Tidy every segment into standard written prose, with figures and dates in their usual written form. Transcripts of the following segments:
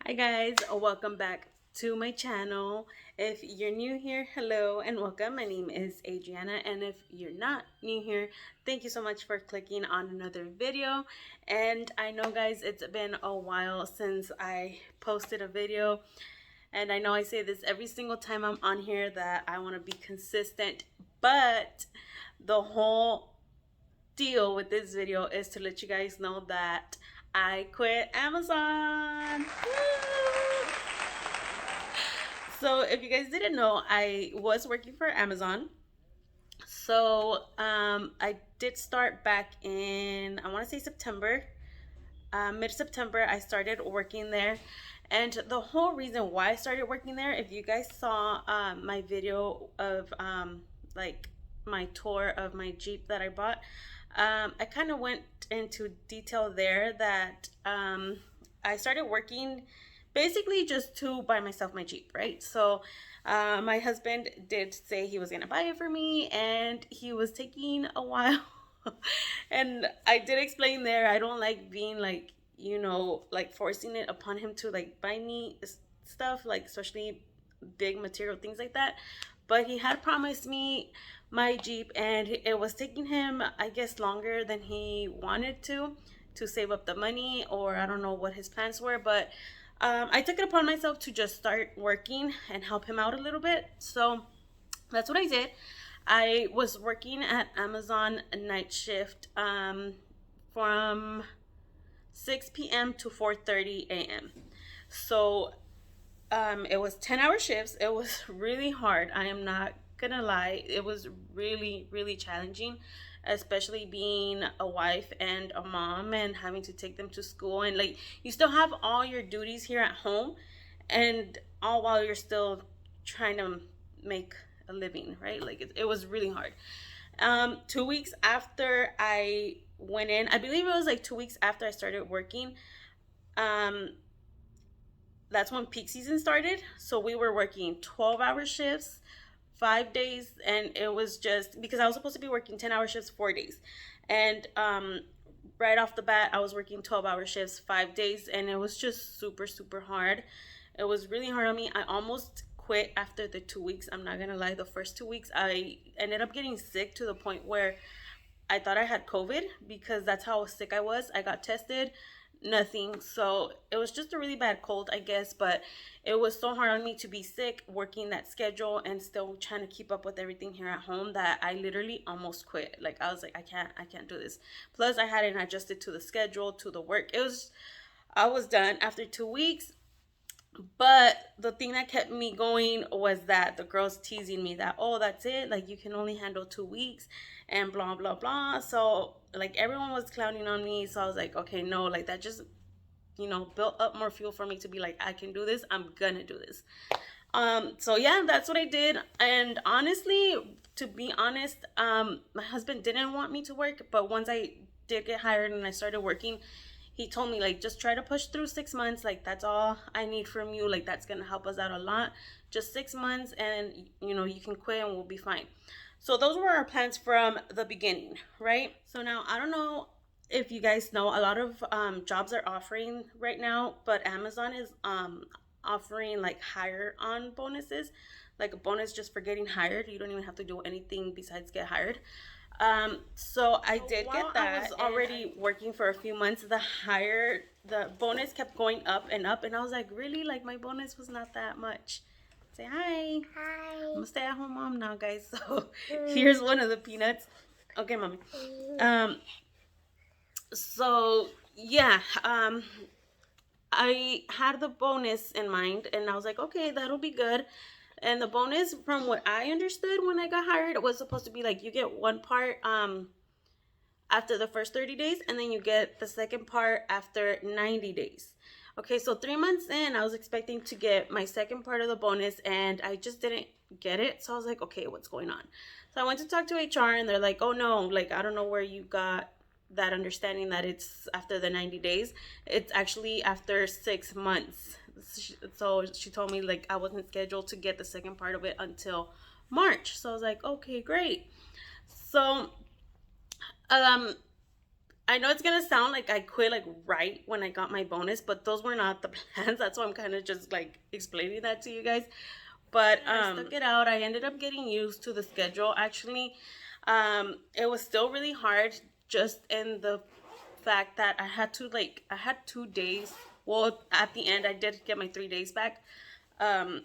Hi guys, welcome back to my channel. If you're new here, hello and welcome. My name is Adriana, and if you're not new here, thank you so much for clicking on another video. And I know guys, it's been a while since I posted a video, and I know I say this every single time I'm on here that I want to be consistent, but the whole deal with this video is to let you guys know that I quit Amazon. Woo! So if you guys didn't know, I was working for Amazon. So I did start back in, I want to say September, mid-September. I started working there. And the whole reason why I started working there, if you guys saw my video of like my tour of my Jeep that I bought, I kind of went into detail there that I started working basically just to buy myself my Jeep, right? So my husband did say he was gonna buy it for me, and he was taking a while. And I did explain there, I don't like being like, like forcing it upon him to like buy me stuff, like especially big material things like that. But he had promised me my Jeep, and it was taking him, I guess, longer than he wanted to save up the money, or I don't know what his plans were. But I took it upon myself to just start working and help him out a little bit. So that's what I did. I was working at Amazon night shift from 6 p.m. to 4:30 a.m. So it was 10-hour shifts. It was really hard. I am not gonna lie. It was really, really challenging, especially being a wife and a mom and having to take them to school. And like, you still have all your duties here at home, and all while you're still trying to make a living, right? Like, it was really hard. 2 weeks after I went in, I believe it was like 2 weeks after I started working, um, that's when peak season started. So we were working 12-hour shifts, 5 days, and it was just because I was supposed to be working 10-hour shifts, 4 days. And right off the bat, I was working 12-hour shifts, 5 days, and it was just super, super hard. It was really hard on me. I almost quit after the 2 weeks. I'm not gonna lie, the first 2 weeks, I ended up getting sick to the point where I thought I had COVID because that's how sick I was. I got tested, nothing. So it was just a really bad cold, I guess. But it was so hard on me to be sick, working that schedule, and still trying to keep up with everything here at home that I literally almost quit. Like, I was like, I can't do this. Plus, I hadn't adjusted to the schedule, to the work. I was done after 2 weeks. But the thing that kept me going was that the girls teasing me that, oh, that's it, like you can only handle 2 weeks and blah blah blah. So like, everyone was clowning on me. So I was like, okay, no, like that just, built up more fuel for me to be like, I can do this, I'm gonna do this. So yeah, that's what I did. And honestly, to be honest, my husband didn't want me to work, but once I did get hired and I started working, he told me like, just try to push through 6 months. Like, that's all I need from you. Like, that's gonna help us out a lot. Just 6 months, and you can quit and we'll be fine. So those were our plans from the beginning, right? So now, I don't know if you guys know, a lot of jobs are offering right now, but Amazon is offering like hire on bonuses, like a bonus just for getting hired. You don't even have to do anything besides get hired. So I did get that. I was already working for a few months. The bonus kept going up and up, and I was like, really? Like, my bonus was not that much. Say hi. Hi. I'm a stay-at-home mom now, guys. So here's one of the peanuts. Okay, mommy. Um. So yeah. I had the bonus in mind, and I was like, okay, that'll be good. And the bonus, from what I understood when I got hired, it was supposed to be like, you get one part after the first 30 days, and then you get the second part after 90 days. Okay, so 3 months in, I was expecting to get my second part of the bonus, and I just didn't get it. So I was like, okay, what's going on? So I went to talk to HR, and they're like, oh no, like, I don't know where you got that understanding that it's after the 90 days. It's actually after 6 months. So she told me like, I wasn't scheduled to get the second part of it until March. So I was like, okay, great. So um I know it's gonna sound like I quit like right when I got my bonus, but those were not the plans. That's why I'm kind of just like explaining that to you guys. But I stuck it out. I ended up getting used to the schedule. Actually, it was still really hard, just in the fact that I had 2 days. Well, at the end, I did get my 3 days back. Um,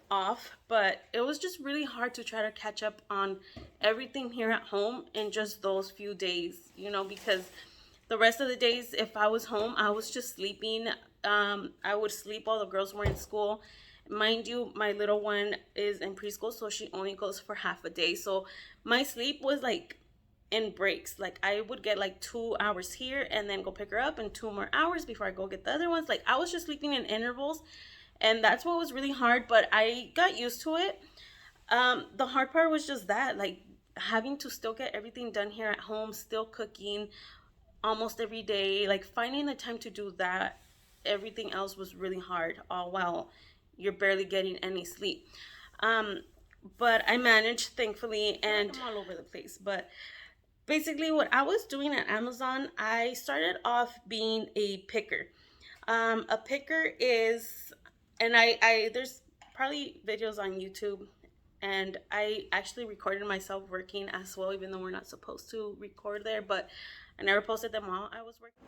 Off, but it was just really hard to try to catch up on everything here at home in just those few days, because the rest of the days, if I was home, I was just sleeping. I would sleep while the girls were in school. Mind you, my little one is in preschool, so she only goes for half a day. So my sleep was like in breaks. Like I would get like 2 hours here and then go pick her up, and 2 more hours before I go get the other ones. Like I was just sleeping in intervals, and that's what was really hard, but I got used to it. The hard part was just that, like having to still get everything done here at home, still cooking almost every day, like finding the time to do that. Everything else was really hard, all while you're barely getting any sleep. Um, but I managed, thankfully, and I'm all over the place. But basically, what I was doing at Amazon, I started off being a picker. A picker is, and there's probably videos on YouTube, and I actually recorded myself working as well, even though we're not supposed to record there, but I never posted them while I was working.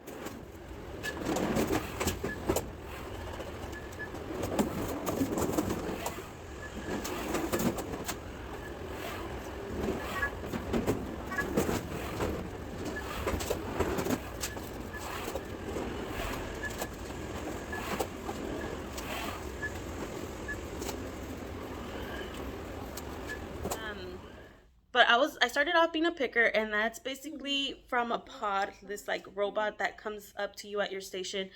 But I started off being a picker, and that's basically from a pod, this like robot that comes up to you at your station.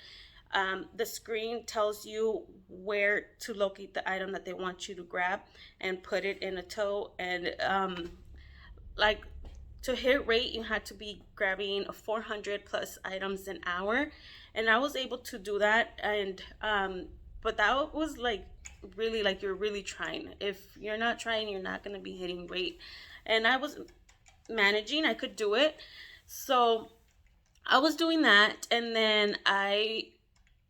The screen tells you where to locate the item that they want you to grab and put it in a tow. And like to hit rate, you had to be grabbing 400 plus items an hour, and I was able to do that. And but that was like really, like, you're really trying. If you're not trying, you're not going to be hitting rate. And I was managing, I could do it. So I was doing that, and then I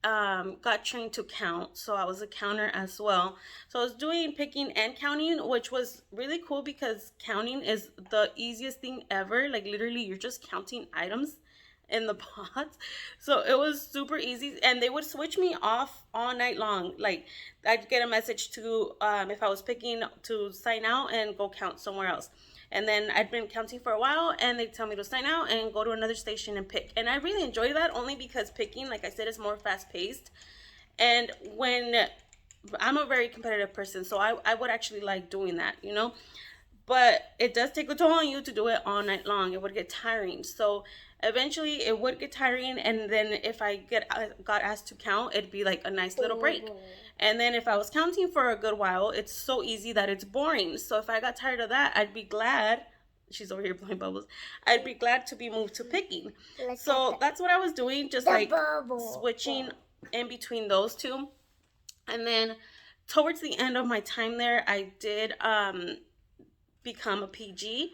got trained to count. So I was a counter as well. So I was doing picking and counting, which was really cool because counting is the easiest thing ever. Like literally, you're just counting items in the pots. So it was super easy, and they would switch me off all night long. Like I'd get a message to if I was picking, to sign out and go count somewhere else. And then I'd been counting for a while, and they'd tell me to sign out and go to another station and pick. And I really enjoy that, only because picking, like I said, is more fast paced. And when I'm a very competitive person, so I would actually like doing that. But it does take a toll on you to do it all night long. It would get tiring. So eventually it would get tiring, and then if I got asked to count, it'd be like a nice little break. And then if I was counting for a good while, it's so easy that it's boring. So if I got tired of that, I'd be glad. She's over here blowing bubbles. I'd be glad to be moved to picking. So that's what I was doing, just like switching in between those two. And then towards the end of my time there, I did become a PG.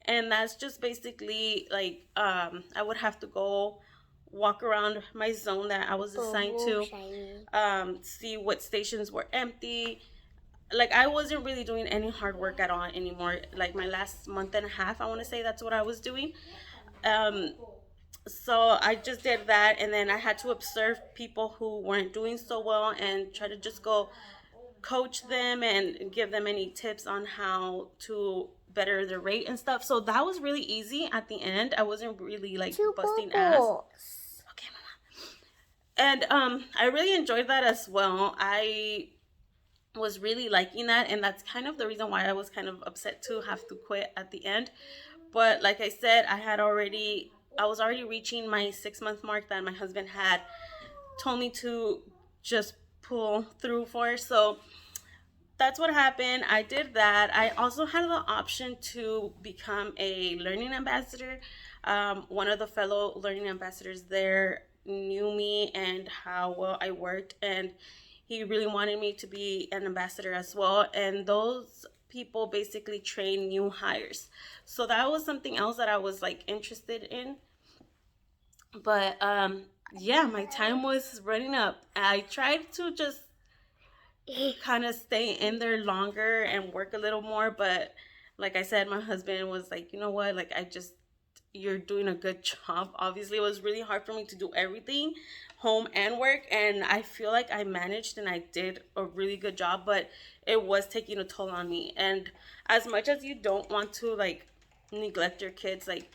And that's just basically like I would have to go walk around my zone that I was assigned to, see what stations were empty. Like I wasn't really doing any hard work at all anymore. Like my last month and a half, I want to say, that's what I was doing. Um, so I just did that, and then I had to observe people who weren't doing so well and try to just go coach them and give them any tips on how to better their rate and stuff. So that was really easy at the end. I wasn't really like busting ass. Okay, mama. And I really enjoyed that as well. I was really liking that, and that's kind of the reason why I was kind of upset to have to quit at the end. But like I said, I was already reaching my 6 month mark that my husband had told me to just pull through for. So that's what happened. I did that. I also had the option to become a learning ambassador. One of the fellow learning ambassadors there knew me and how well I worked, and he really wanted me to be an ambassador as well. And those people basically train new hires. So that was something else that I was like interested in. But yeah, my time was running up. I tried to just kind of stay in there longer and work a little more, but like I said, my husband was like, you know what, like I just, you're doing a good job. Obviously, it was really hard for me to do everything, home and work, and I feel like I managed and I did a really good job, but it was taking a toll on me. And as much as you don't want to like neglect your kids, like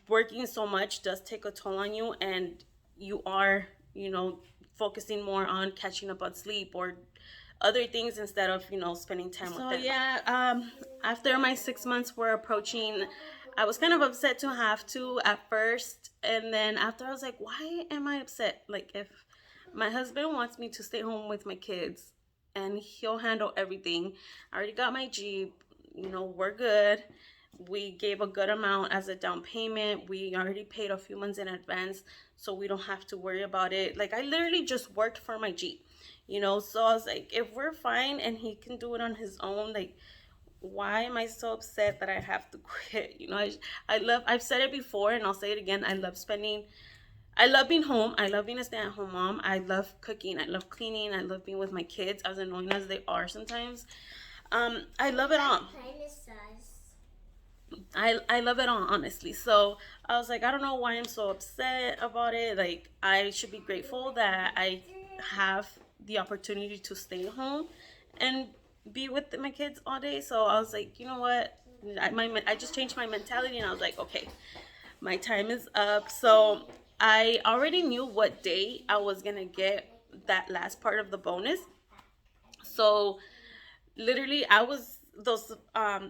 working so much does take a toll on you, and you are, focusing more on catching up on sleep or other things instead of, spending time with them. So yeah, after my 6 months were approaching, I was kind of upset to have to at first, and then after I was like, why am I upset? Like, if my husband wants me to stay home with my kids and he'll handle everything, I already got my Jeep, we're good. We gave a good amount as a down payment. We already paid a few months in advance, so we don't have to worry about it. Like, I literally just worked for my Jeep, so I was like, if we're fine and he can do it on his own, like, why am I so upset that I have to quit? I've said it before and I'll say it again. I love being home. I love being a stay-at-home mom. I love cooking. I love cleaning. I love being with my kids, as annoying as they are sometimes. I love it all. I love it all, honestly. So I was like, I don't know why I'm so upset about it. Like, I should be grateful that I have the opportunity to stay home and be with my kids all day. So I was like, you know what? I just changed my mentality and I was like, okay, my time is up. So I already knew what day I was going to get that last part of the bonus. So literally, I was those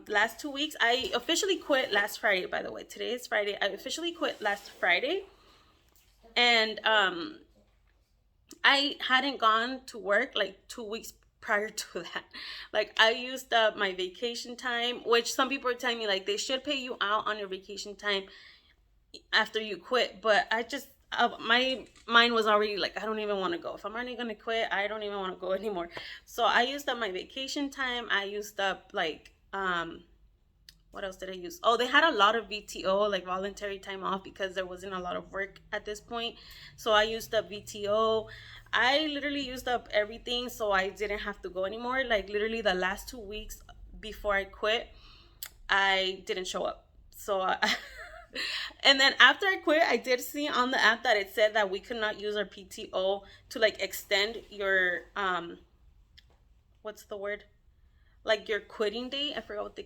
last 2 weeks. I officially quit last Friday, by the way. Today is Friday. I officially quit last Friday. And I hadn't gone to work like 2 weeks prior to that. Like, I used up my vacation time, which some people are telling me like they should pay you out on your vacation time after you quit, but I just my mind was already like, I don't even want to go. If I'm already gonna quit, I don't even want to go anymore. So I used up my vacation time. I used up like what else did I use? Oh, they had a lot of VTO, like voluntary time off, because there wasn't a lot of work at this point. So I used up VTO. I literally used up everything, so I didn't have to go anymore. Like, literally the last 2 weeks before I quit, I didn't show up. So and then after I quit, I did see on the app that it said that we could not use our PTO to like extend your what's the word? Like your quitting date. I forgot what the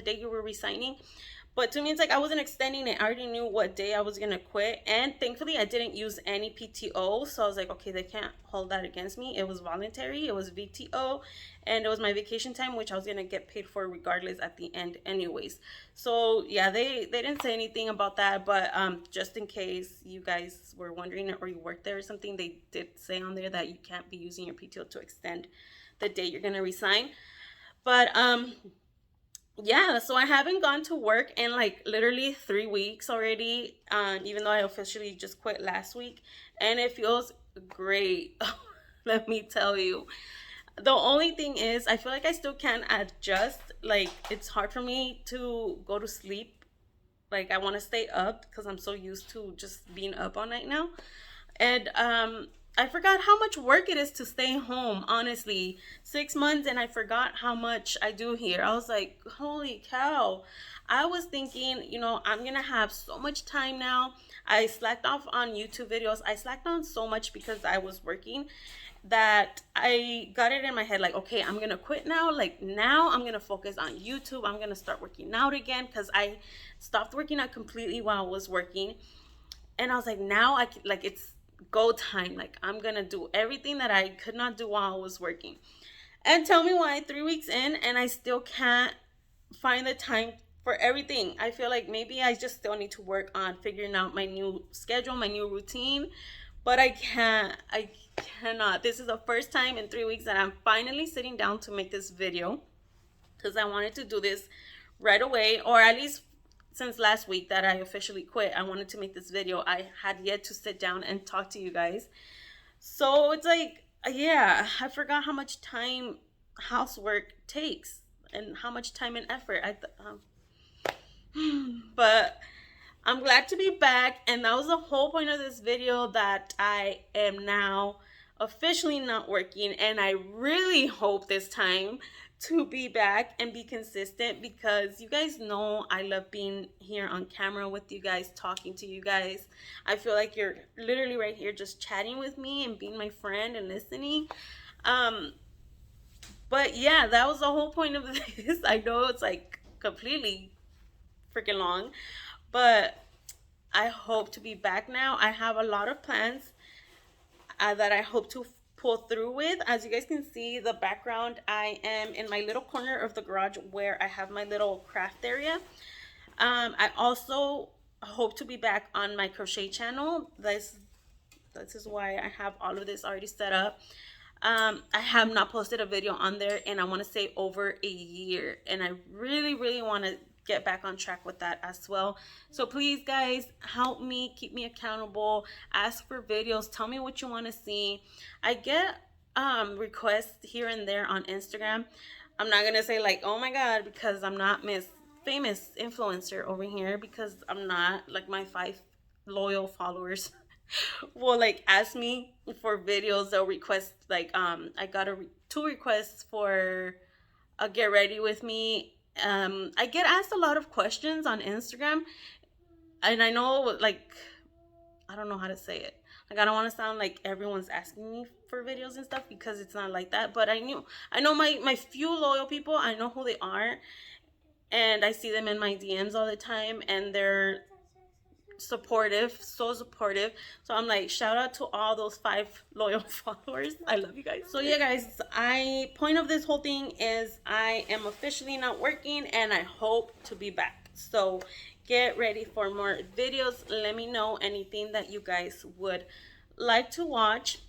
day you were resigning. But to me, it's like I wasn't extending it. I already knew what day I was gonna quit, and thankfully, I didn't use any PTO. So I was like, okay, they can't hold that against me. It was voluntary. It was VTO, and it was my vacation time, which I was gonna get paid for regardless at the end, anyways. So yeah, they didn't say anything about that, but just in case you guys were wondering or you worked there or something, they did say on there that you can't be using your PTO to extend the day you're gonna resign. But yeah, so I haven't gone to work in like literally 3 weeks already, even though I officially just quit last week, and it feels great. Let me tell you. The only thing is, I feel like I still can't adjust. Like, it's hard for me to go to sleep. Like, I want to stay up because I'm so used to just being up all night now. And I forgot how much work it is to stay home, honestly. 6 months and I forgot how much I do here. I was like, holy cow. I was thinking, I'm gonna have so much time now. I slacked off on YouTube videos. I slacked on so much because I was working, that I got it in my head like, okay, I'm gonna quit now. Like, now I'm gonna focus on YouTube. I'm gonna start working out again, because I stopped working out completely while I was working. And I was like, now I can, like, it's go time. Like, I'm gonna do everything that I could not do while I was working. And tell me why 3 weeks in and I still can't find the time for everything. I feel like maybe I just still need to work on figuring out my new schedule, my new routine. But I cannot. This is the first time in 3 weeks that I'm finally sitting down to make this video, because I wanted to do this right away, or at least since last week that I officially quit. I wanted to make this video. I had yet to sit down and talk to you guys. So it's like, yeah, I forgot how much time housework takes and how much time and effort. But I'm glad to be back, and that was the whole point of this video, that I am now officially not working, and I really hope this time to be back and be consistent, because you guys know I love being here on camera with you guys, talking to you guys. I feel like you're literally right here just chatting with me and being my friend and listening. Um, but yeah, that was the whole point of this. I know it's like completely freaking long, but I hope to be back now. I have a lot of plans that I hope to pull through with. As you guys can see, the background, I am in my little corner of the garage where I have my little craft area. I also hope to be back on my crochet channel. This is why I have all of this already set up. I have not posted a video on there, and I want to say over a year, and I really want to get back on track with that as well. So please guys, help me, keep me accountable, ask for videos, tell me what you want to see. I get requests here and there on Instagram. I'm not gonna say like, oh my god, because I'm not Miss Famous Influencer over here, because I'm not. Like, my 5 loyal followers will like ask me for videos. They'll request like, I got 2 requests for a get ready with me. I get asked a lot of questions on Instagram, and I know, like, I don't know how to say it. Like, I don't want to sound like everyone's asking me for videos and stuff, because it's not like that. But I know my few loyal people. I know who they are, and I see them in my DMs all the time, and they're supportive, so supportive. So I'm like, shout out to all those 5 loyal followers. I love you guys. So yeah guys, point of this whole thing is I am officially not working, and I hope to be back. So get ready for more videos. Let me know anything that you guys would like to watch.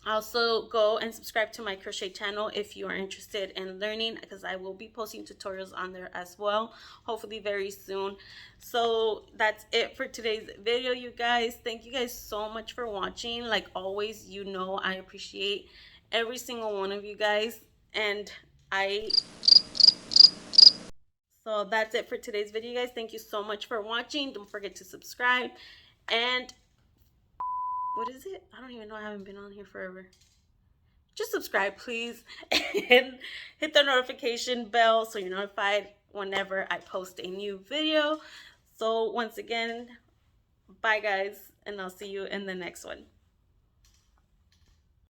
Also, go and subscribe to my crochet channel if you are interested in learning, because I will be posting tutorials on there as well, hopefully very soon. So that's it for today's video, you guys. Thank you guys so much for watching. Like always, you know I appreciate every single one of you guys, and so that's it for today's video, guys. Thank you so much for watching. Don't forget to subscribe, and what is it? I don't even know. I haven't been on here forever. Just subscribe, please, and hit the notification bell so you're notified whenever I post a new video. So once again, bye guys, and I'll see you in the next one.